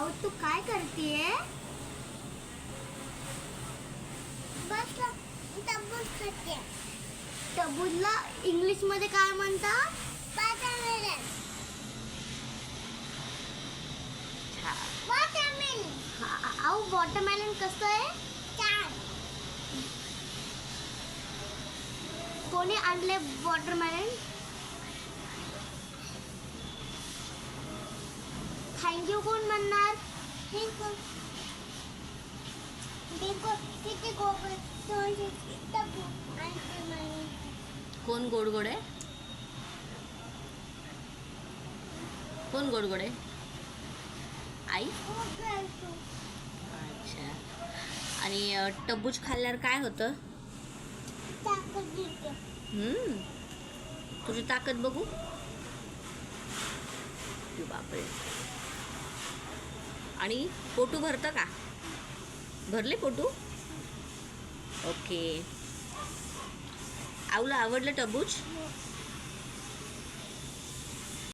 आऊ तू काय करतेय? बस टरबूज खाते. टरबूजला इंग्लिश मध्ये काय म्हणतात? वॉटरमेलन. आऊ वॉटरमेलन कसं आहे? छान. कोणी आणले वॉटरमेलन? थँक्यू कोण म्हणणार? किती गोड टरबूज आणि कोण गोड गोड आहे? कोण गोड गोड आहे? आई. अच्छा. आणि टरबूज खाल्ल्यावर काय होतं? ताकद येते. तुझी ताकद बघू. बापरे. आणि पोटू भरतं का? भरले पोटू? ओके. आऊला आवडलं टरबूज?